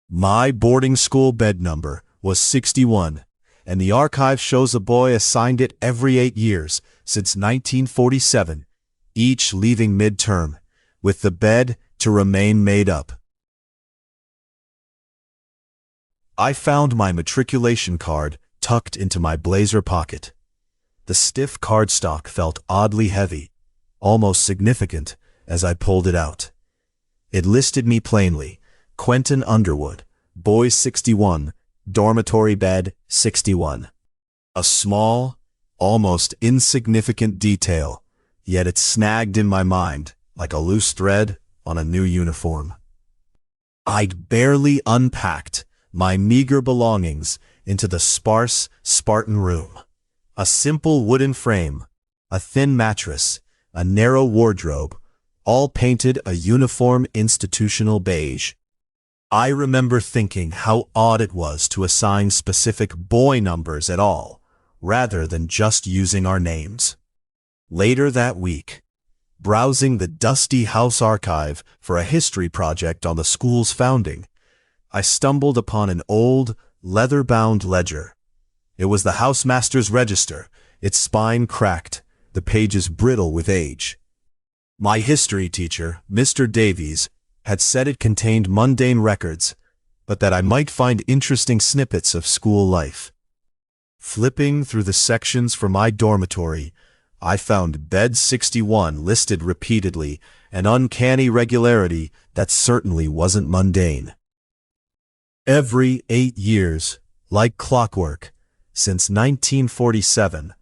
My boarding school bed number was 61, and the archive shows a boy assigned it every 8 years since 1947, each leaving midterm, with the bed to remain made up. I found my matriculation card tucked into my blazer pocket. The stiff cardstock felt oddly heavy, almost significant, as I pulled it out. It listed me plainly: Quentin Underwood, boy 61, dormitory bed 61. A small, almost insignificant detail, yet it snagged in my mind like a loose thread on a new uniform. I'd barely unpacked my meager belongings into the sparse, Spartan room. A simple wooden frame, a thin mattress, a narrow wardrobe, all painted a uniform institutional beige. I remember thinking how odd it was to assign specific boy numbers at all, rather than just using our names. Later that week, browsing the dusty house archive for a history project on the school's founding, I stumbled upon an old, leather-bound ledger. It was the housemaster's register, its spine cracked, the pages brittle with age. My history teacher, Mr. Davies, had said it contained mundane records, but that I might find interesting snippets of school life. Flipping through the sections for my dormitory, I found bed 61 listed repeatedly, an uncanny regularity that certainly wasn't mundane. Every 8 years, like clockwork, since 1947,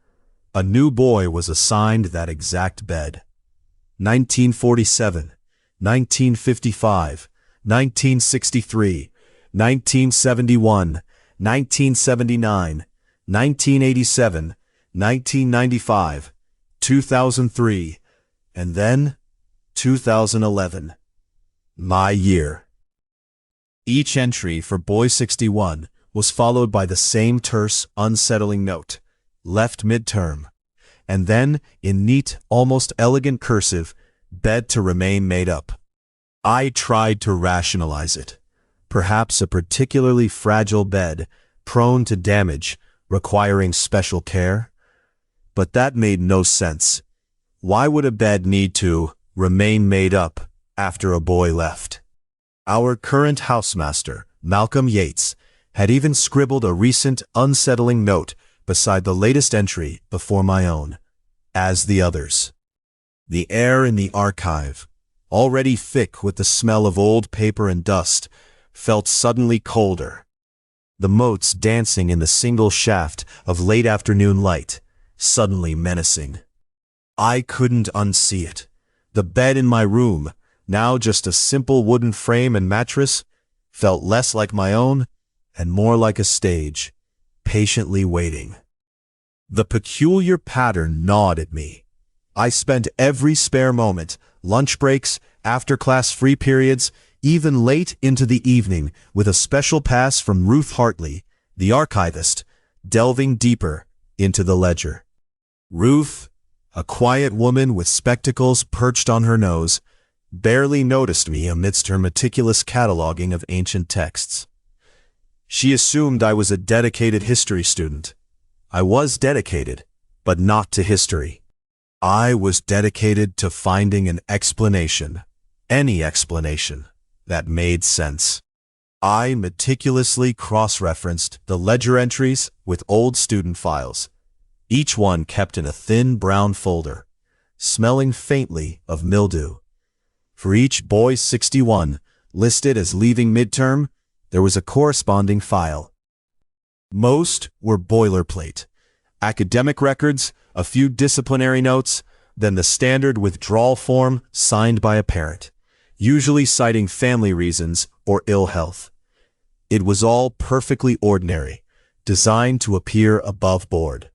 a new boy was assigned that exact bed. 1947, 1955, 1963, 1971, 1979, 1987, 1995, 2003, and then 2011. My year. Each entry for boy 61 was followed by the same terse, unsettling note: left midterm, and then, in neat, almost elegant cursive, bed to remain made up. I tried to rationalize it. Perhaps a particularly fragile bed, prone to damage, requiring special care? But that made no sense. Why would a bed need to remain made up after a boy left? Our current housemaster, Malcolm Yates, had even scribbled a recent unsettling note beside the latest entry before my own, as the others. The air in the archive, already thick with the smell of old paper and dust, felt suddenly colder. The motes dancing in the single shaft of late afternoon light, suddenly menacing. I couldn't unsee it. The bed in my room, now just a simple wooden frame and mattress, felt less like my own and more like a stage, patiently waiting. The peculiar pattern gnawed at me. I spent every spare moment, lunch breaks, after-class free periods, even late into the evening, with a special pass from Ruth Hartley, the archivist, delving deeper into the ledger. Ruth, a quiet woman with spectacles perched on her nose, barely noticed me amidst her meticulous cataloging of ancient texts. She assumed I was a dedicated history student. I was dedicated, but not to history. I was dedicated to finding an explanation, any explanation, that made sense. I meticulously cross-referenced the ledger entries with old student files, each one kept in a thin brown folder, smelling faintly of mildew. For each boy 61 listed as leaving midterm, there was a corresponding file. Most were boilerplate: academic records, a few disciplinary notes, then the standard withdrawal form signed by a parent, usually citing family reasons or ill health. It was all perfectly ordinary, designed to appear above board.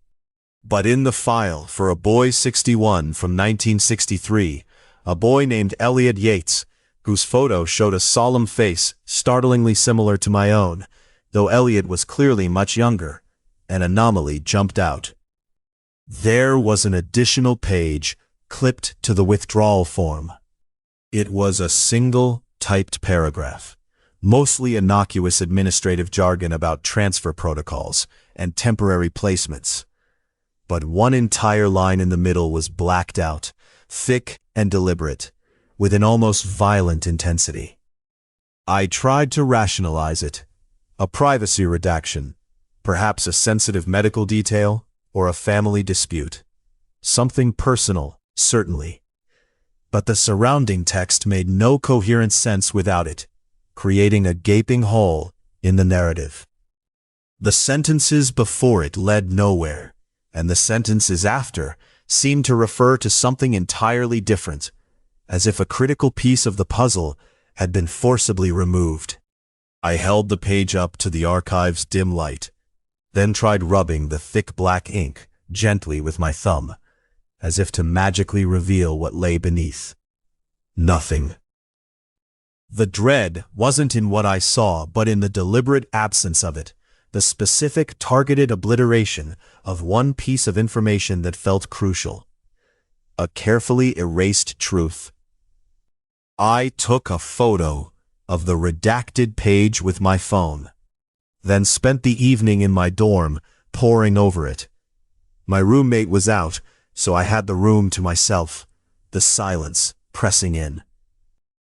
But in the file for a boy 61 from 1963, a boy named Elliot Yates, whose photo showed a solemn face startlingly similar to my own, though Elliot was clearly much younger, an anomaly jumped out. There was an additional page clipped to the withdrawal form. It was a single typed paragraph, mostly innocuous administrative jargon about transfer protocols and temporary placements. But one entire line in the middle was blacked out, thick and deliberate, with an almost violent intensity. I tried to rationalize it. A privacy redaction, perhaps a sensitive medical detail, or a family dispute. Something personal, certainly. But the surrounding text made no coherent sense without it, creating a gaping hole in the narrative. The sentences before it led nowhere, and the sentences after seemed to refer to something entirely different, as if a critical piece of the puzzle had been forcibly removed. I held the page up to the archive's dim light, then tried rubbing the thick black ink gently with my thumb, as if to magically reveal what lay beneath. Nothing. The dread wasn't in what I saw, but in the deliberate absence of it, the specific targeted obliteration of one piece of information that felt crucial. A carefully erased truth. I took a photo of the redacted page with my phone, then spent the evening in my dorm poring over it. My roommate was out, so I had the room to myself, the silence pressing in.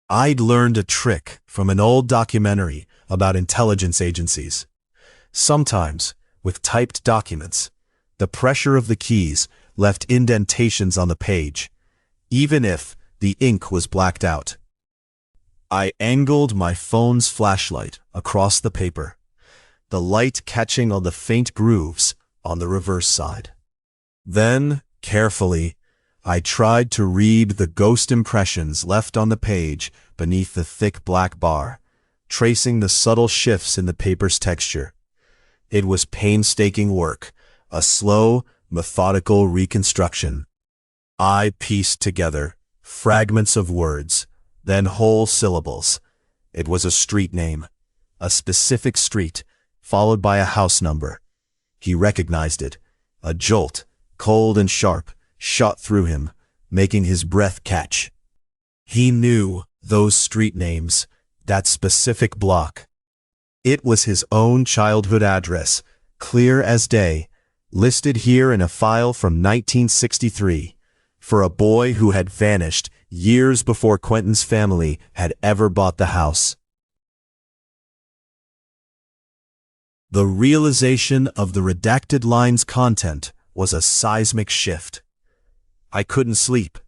I'd learned a trick from an old documentary about intelligence agencies. Sometimes, with typed documents, the pressure of the keys left indentations on the page, even if the ink was blacked out. I angled my phone's flashlight across the paper, the light catching on the faint grooves on the reverse side. Then, carefully, I tried to read the ghost impressions left on the page beneath the thick black bar, tracing the subtle shifts in the paper's texture. It was painstaking work, a slow, methodical reconstruction. I pieced together fragments of words, then whole syllables. It was a street name, a specific street, followed by a house number. He recognized it. A jolt, cold and sharp, shot through him, making his breath catch. He knew those street names, that specific block. It was his own childhood address, clear as day, listed here in a file from 1963, for a boy who had vanished years before Quentin's family had ever bought the house. The realization of the redacted line's content was a seismic shift. I couldn't sleep.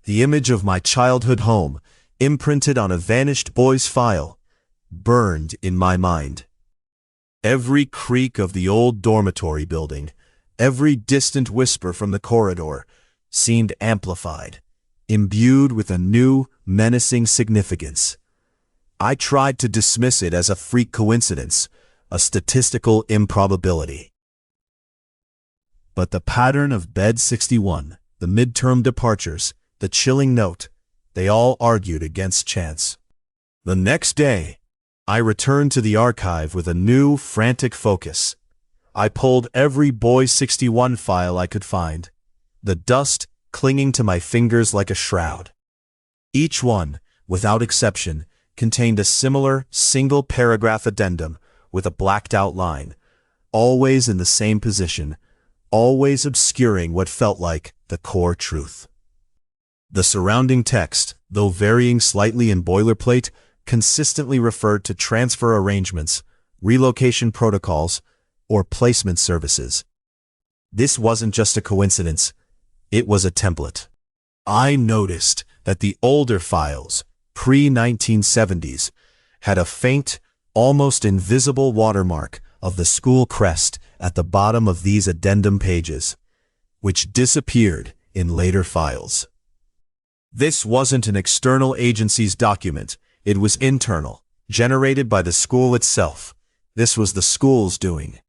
The image of my childhood home, imprinted on a vanished boy's file, burned in my mind. Every creak of the old dormitory building, every distant whisper from the corridor, seemed amplified, imbued with a new, menacing significance. I tried to dismiss it as a freak coincidence, a statistical improbability. But the pattern of Bed 61, the midterm departures, the chilling note, they all argued against chance. The next day, I returned to the archive with a new, frantic focus. I pulled every Boy 61 file I could find, the dust clinging to my fingers like a shroud. Each one, without exception, contained a similar single-paragraph addendum with a blacked-out line, always in the same position, always obscuring what felt like the core truth. The surrounding text, though varying slightly in boilerplate, consistently referred to transfer arrangements, relocation protocols, or placement services. This wasn't just a coincidence, it was a template. I noticed that the older files, pre-1970s, had a faint, almost invisible watermark of the school crest at the bottom of these addendum pages, which disappeared in later files. This wasn't an external agency's document, it was internal, generated by the school itself. This was the school's doing.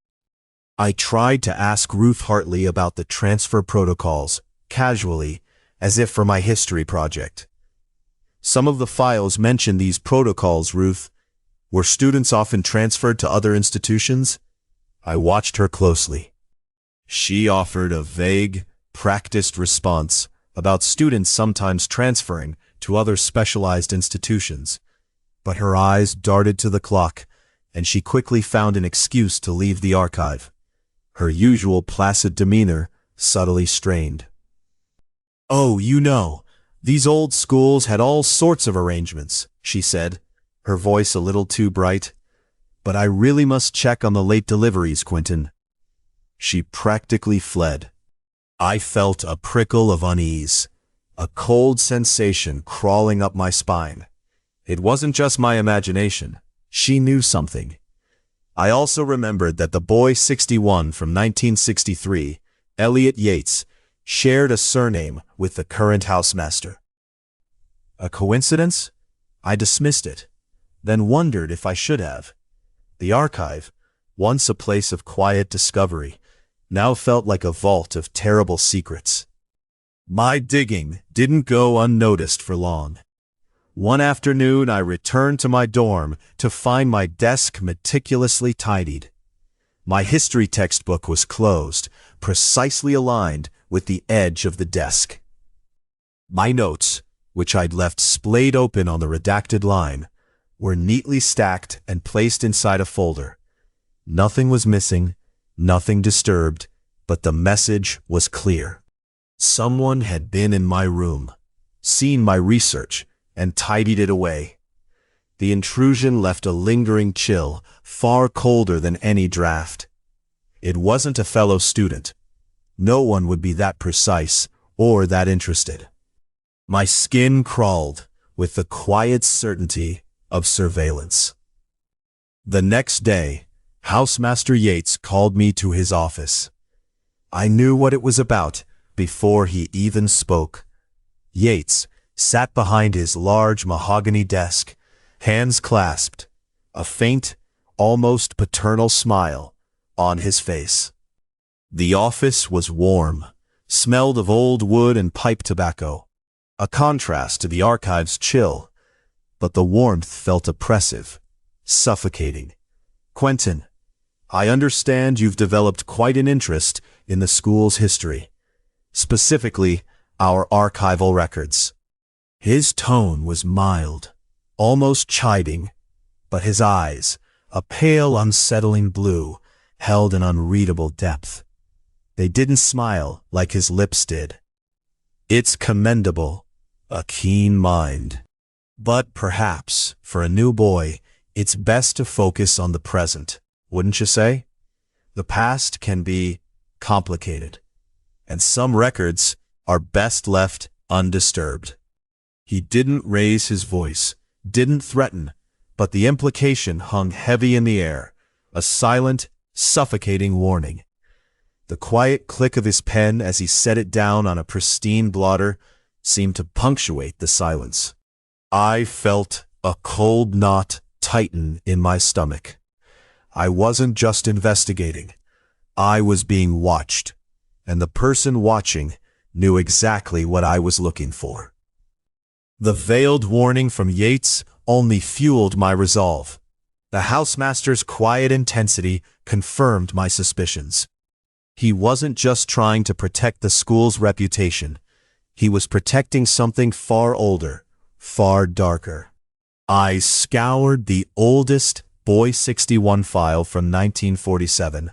I tried to ask Ruth Hartley about the transfer protocols, casually, as if for my history project. Some of the files mention these protocols, Ruth. Were students often transferred to other institutions? I watched her closely. She offered a vague, practiced response about students sometimes transferring to other specialized institutions, But her eyes darted to the clock, and she quickly found an excuse to leave the archive. Her usual placid demeanor subtly strained. "Oh, you know, these old schools had all sorts of arrangements," she said, her voice a little too bright. "But I really must check on the late deliveries, Quentin." She practically fled. I felt a prickle of unease, a cold sensation crawling up my spine. It wasn't just my imagination. She knew something. I also remembered that the boy 61 from 1963, Elliot Yates, shared a surname with the current housemaster. A coincidence? I dismissed it, then wondered if I should have. The archive, once a place of quiet discovery, now felt like a vault of terrible secrets. My digging didn't go unnoticed for long. One afternoon, I returned to my dorm to find my desk meticulously tidied. My history textbook was closed, precisely aligned with the edge of the desk. My notes, which I'd left splayed open on the redacted line, were neatly stacked and placed inside a folder. Nothing was missing, nothing disturbed, but the message was clear. Someone had been in my room, seen my research, and tidied it away. The intrusion left a lingering chill, far colder than any draft. It wasn't a fellow student. No one would be that precise or that interested. My skin crawled with the quiet certainty of surveillance. The next day, Housemaster Yates called me to his office. I knew what it was about before he even spoke. Yates sat behind his large mahogany desk, hands clasped, a faint, almost paternal smile on his face. The office was warm, smelled of old wood and pipe tobacco, a contrast to the archive's chill, but the warmth felt oppressive, suffocating. "Quentin, I understand you've developed quite an interest in the school's history, specifically our archival records." His tone was mild, almost chiding, but his eyes, a pale, unsettling blue, held an unreadable depth. They didn't smile like his lips did. "It's commendable, a keen mind. But perhaps, for a new boy, it's best to focus on the present, wouldn't you say? The past can be complicated, and some records are best left undisturbed." He didn't raise his voice, didn't threaten, but the implication hung heavy in the air, a silent, suffocating warning. The quiet click of his pen as he set it down on a pristine blotter seemed to punctuate the silence. I felt a cold knot tighten in my stomach. I wasn't just investigating. I was being watched, and the person watching knew exactly what I was looking for. The veiled warning from Yates only fueled my resolve. The housemaster's quiet intensity confirmed my suspicions. He wasn't just trying to protect the school's reputation. He was protecting something far older, far darker. I scoured the oldest Boy 61 file from 1947,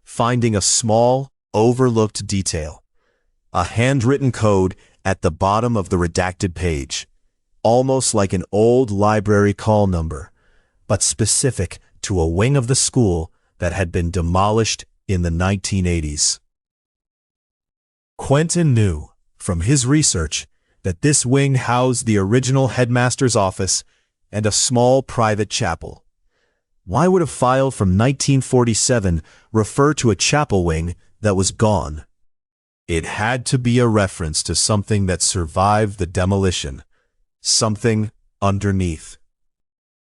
finding a small, overlooked detail. A handwritten code at the bottom of the redacted page, almost like an old library call number, but specific to a wing of the school that had been demolished in the 1980s. Quentin knew, from his research, that this wing housed the original headmaster's office and a small private chapel. Why would a file from 1947 refer to a chapel wing that was gone? It had to be a reference to something that survived the demolition, something underneath.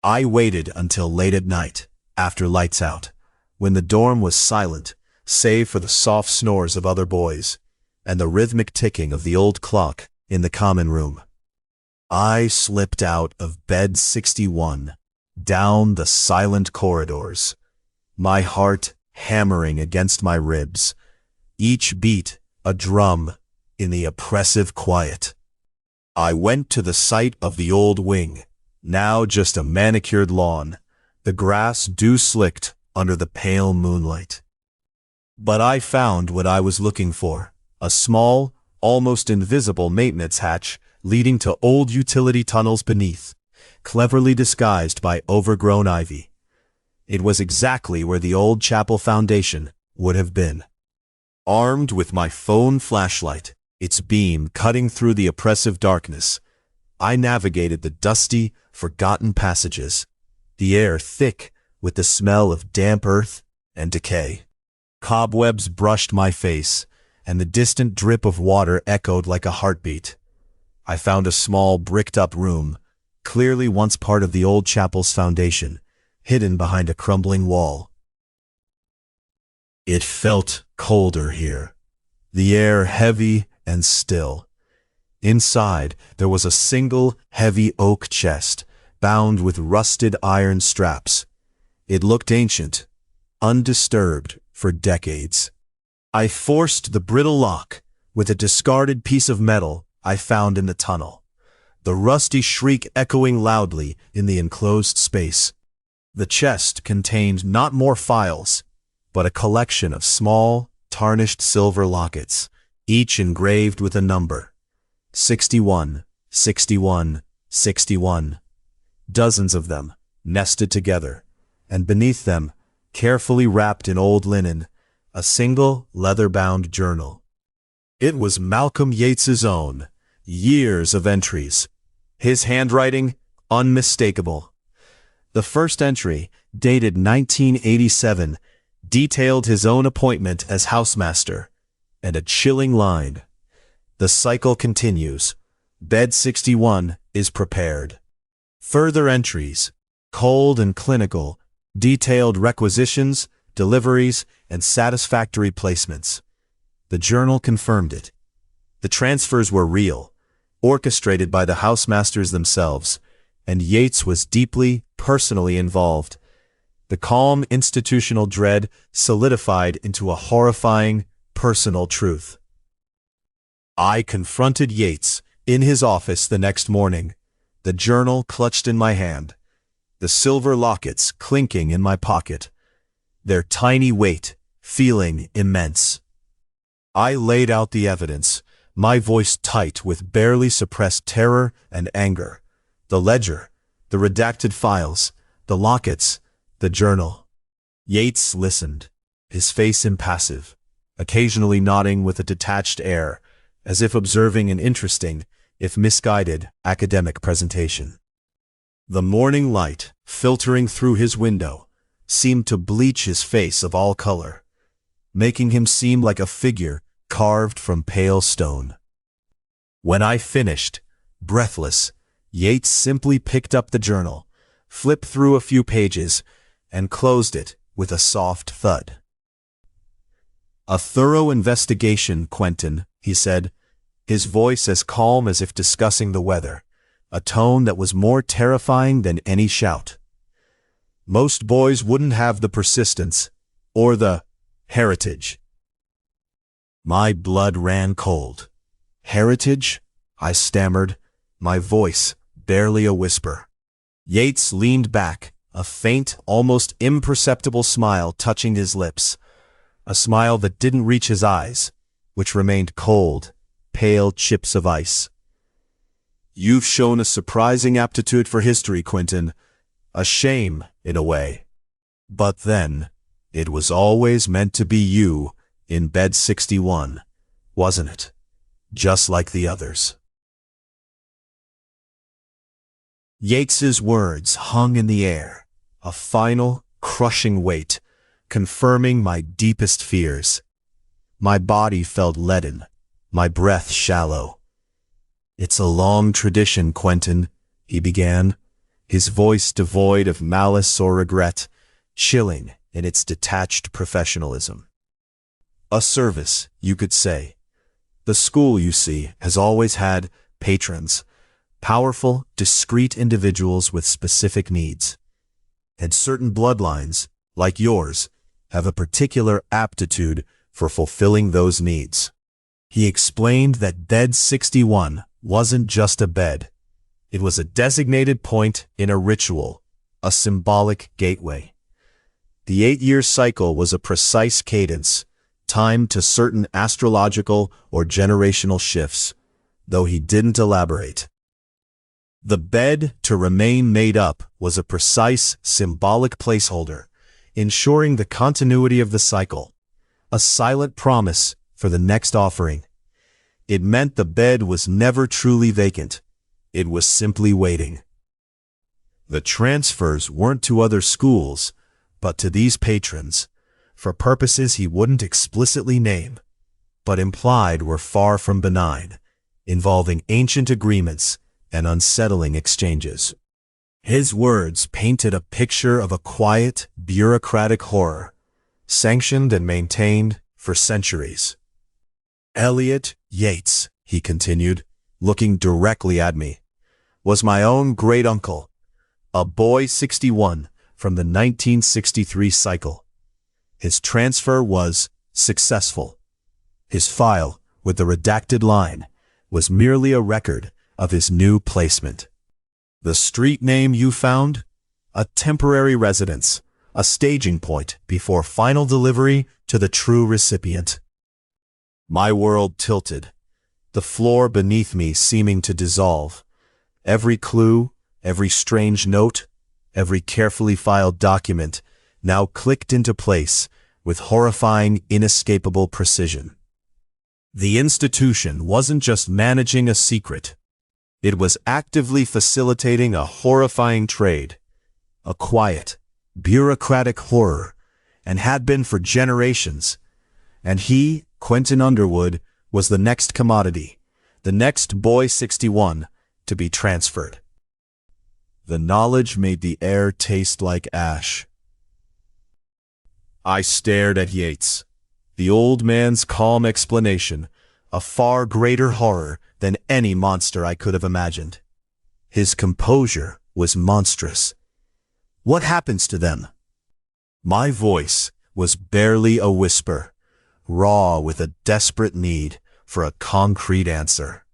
I waited until late at night, after lights out, when the dorm was silent, save for the soft snores of other boys and the rhythmic ticking of the old clock in the common room. I slipped out of bed 61, down the silent corridors, my heart hammering against my ribs, each beat a drum in the oppressive quiet. I went to the site of the old wing, Now just a manicured lawn, the grass dew-slicked under the pale moonlight. But I found what I was looking for, a small, almost invisible maintenance hatch leading to old utility tunnels beneath, cleverly disguised by overgrown ivy. It was exactly where the old chapel foundation would have been. Armed with my phone flashlight, its beam cutting through the oppressive darkness, I navigated the dusty, forgotten passages, the air thick with the smell of damp earth and decay. Cobwebs brushed my face, and the distant drip of water echoed like a heartbeat. I found a small, bricked-up room, clearly once part of the old chapel's foundation, hidden behind a crumbling wall. It felt colder here, the air heavy and still. Inside, there was a single, heavy oak chest, bound with rusted iron straps. It looked ancient, undisturbed for decades. I forced the brittle lock with a discarded piece of metal I found in the tunnel, the rusty shriek echoing loudly in the enclosed space. The chest contained not more files, but a collection of small, tarnished silver lockets, each engraved with a number. 61, 61, 61. Dozens of them, nested together, and beneath them, carefully wrapped in old linen, a single leather-bound journal. It was Malcolm Yates's own, years of entries. His handwriting, unmistakable. The first entry, dated 1987, detailed his own appointment as housemaster, and a chilling line. The cycle continues. Bed 61 is prepared. Further entries, cold and clinical, detailed requisitions, deliveries, and satisfactory placements. The journal confirmed it. The transfers were real, orchestrated by the housemasters themselves, and Yates was deeply, personally involved. The calm institutional dread solidified into a horrifying, personal truth. I confronted Yates in his office the next morning, the journal clutched in my hand, the silver lockets clinking in my pocket, their tiny weight feeling immense. I laid out the evidence, my voice tight with barely suppressed terror and anger. The ledger, the redacted files, the lockets, the journal. Yates listened, his face impassive, occasionally nodding with a detached air, as if observing an interesting, if misguided, academic presentation. The morning light, filtering through his window, seemed to bleach his face of all color, making him seem like a figure carved from pale stone. When I finished, breathless, Yates simply picked up the journal, flipped through a few pages, and closed it with a soft thud. "A thorough investigation, Quentin," he said, his voice as calm as if discussing the weather, a tone that was more terrifying than any shout. "Most boys wouldn't have the persistence, or the heritage." My blood ran cold. "Heritage?" I stammered, my voice barely a whisper. Yates leaned back, a faint, almost imperceptible smile touching his lips, a smile that didn't reach his eyes, which remained cold, pale chips of ice. "You've shown a surprising aptitude for history, Quentin. A shame, in a way. But then, it was always meant to be you in Bed 61, wasn't it? Just like the others." Yates's words hung in the air, a final, crushing weight, confirming my deepest fears. My body felt leaden, my breath shallow. "It's a long tradition, Quentin," he began, his voice devoid of malice or regret, chilling in its detached professionalism. "A service, you could say. The school, you see, has always had patrons, powerful, discreet individuals with specific needs. And certain bloodlines, like yours, have a particular aptitude for fulfilling those needs." He explained that Bed 61 wasn't just a bed. It was a designated point in a ritual, a symbolic gateway. The 8-year cycle was a precise cadence, timed to certain astrological or generational shifts, though he didn't elaborate. The bed to remain made up was a precise, symbolic placeholder, ensuring the continuity of the cycle, a silent promise for the next offering. It meant the bed was never truly vacant. It was simply waiting. The transfers weren't to other schools, but to these patrons, for purposes he wouldn't explicitly name, but implied were far from benign, involving ancient agreements and unsettling exchanges. His words painted a picture of a quiet, bureaucratic horror, sanctioned and maintained for centuries. Elliot Yates, he continued, looking directly at me, was my own great-uncle, a boy 61 from the 1963 cycle. His transfer was successful. His file, with the redacted line, was merely a record of his new placement. The street name you found? A temporary residence, a staging point before final delivery to the true recipient. My world tilted, the floor beneath me seeming to dissolve. Every clue, every strange note, every carefully filed document now clicked into place with horrifying, inescapable precision. The institution wasn't just managing a secret. It was actively facilitating a horrifying trade, a quiet, bureaucratic horror, and had been for generations. And he, Quentin Underwood, was the next commodity, the next boy 61, to be transferred. The knowledge made the air taste like ash. I stared at Yates, the old man's calm explanation, a far greater horror than any monster I could have imagined. His composure was monstrous. What happens to them? My voice was barely a whisper, raw with a desperate need for a concrete answer.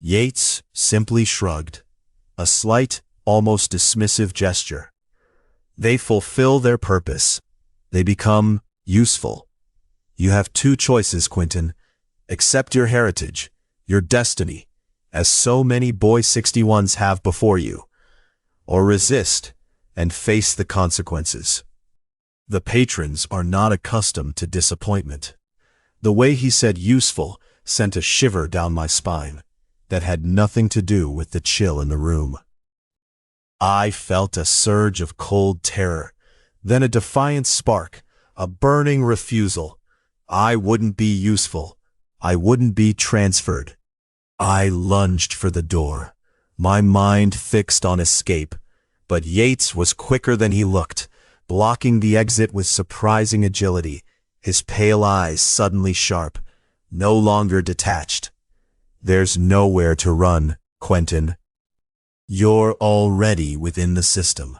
Yates simply shrugged, a slight, almost dismissive gesture. They fulfill their purpose. They become useful. You have two choices, Quentin. Accept your heritage, your destiny, as so many boy 61s have before you, or resist and face the consequences. The patrons are not accustomed to disappointment. The way he said useful sent a shiver down my spine that had nothing to do with the chill in the room. I felt a surge of cold terror, then a defiant spark, a burning refusal. I wouldn't be useful. I wouldn't be transferred. I lunged for the door, my mind fixed on escape, but Yates was quicker than he looked, blocking the exit with surprising agility, his pale eyes suddenly sharp, no longer detached. There's nowhere to run, Quentin. You're already within the system.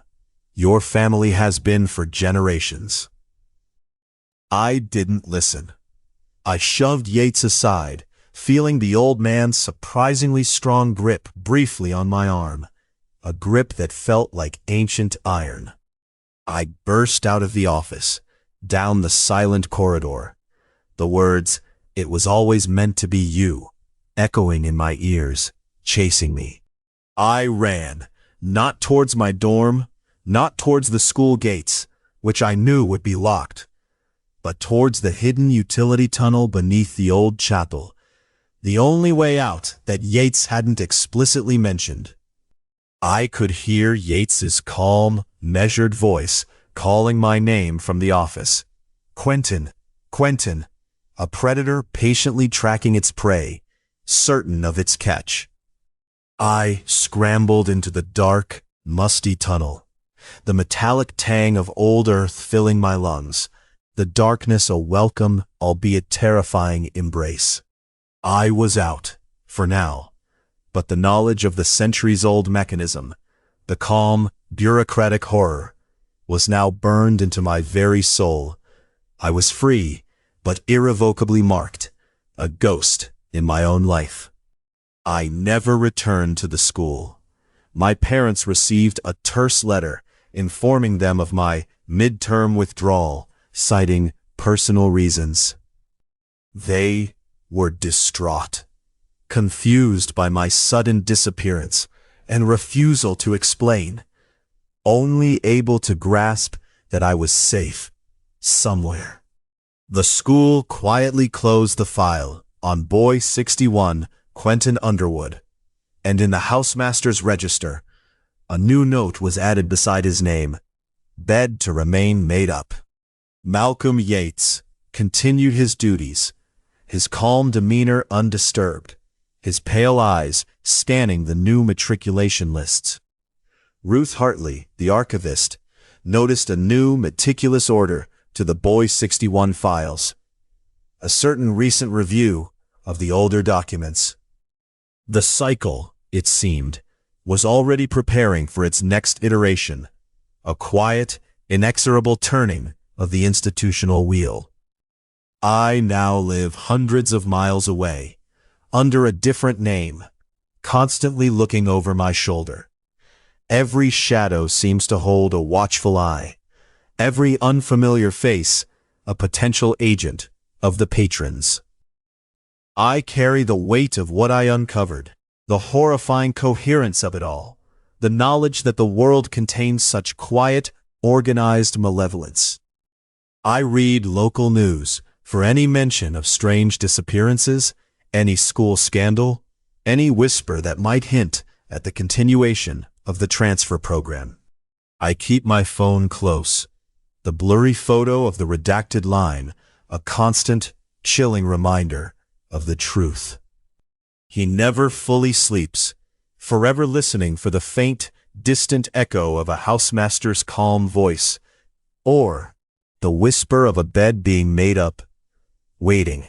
Your family has been for generations. I didn't listen. I shoved Yates aside, feeling the old man's surprisingly strong grip briefly on my arm, a grip that felt like ancient iron. I burst out of the office, down the silent corridor, the words, "It was always meant to be you," echoing in my ears, chasing me. I ran, not towards my dorm, not towards the school gates, which I knew would be locked, but towards the hidden utility tunnel beneath the old chapel, the only way out that Yates hadn't explicitly mentioned. I could hear Yates's calm, measured voice calling my name from the office. Quentin, Quentin, a predator patiently tracking its prey, certain of its catch. I scrambled into the dark, musty tunnel, the metallic tang of old earth filling my lungs, the darkness a welcome, albeit terrifying, embrace. I was out, for now, but the knowledge of the centuries-old mechanism, the calm, bureaucratic horror, was now burned into my very soul. I was free, but irrevocably marked, a ghost in my own life. I never returned to the school. My parents received a terse letter informing them of my midterm withdrawal, citing personal reasons. They were distraught, confused by my sudden disappearance and refusal to explain, only able to grasp that I was safe somewhere. The school quietly closed the file on Boy 61, Quentin Underwood, and in the housemaster's register, a new note was added beside his name, "Bed to remain made up." Malcolm Yates continued his duties, his calm demeanor undisturbed, his pale eyes scanning the new matriculation lists. Ruth Hartley, the archivist, noticed a new meticulous order to the Boy 61 files, a certain recent review of the older documents. The cycle, it seemed, was already preparing for its next iteration, a quiet, inexorable turning of the institutional wheel. I now live hundreds of miles away, under a different name, constantly looking over my shoulder. Every shadow seems to hold a watchful eye, every unfamiliar face a potential agent of the patrons. I carry the weight of what I uncovered, the horrifying coherence of it all, the knowledge that the world contains such quiet, organized malevolence. I read local news for any mention of strange disappearances, any school scandal, any whisper that might hint at the continuation of the transfer program. I keep my phone close, the blurry photo of the redacted line, a constant, chilling reminder of the truth. He never fully sleeps, forever listening for the faint, distant echo of a housemaster's calm voice, or the whisper of a bed being made up, waiting.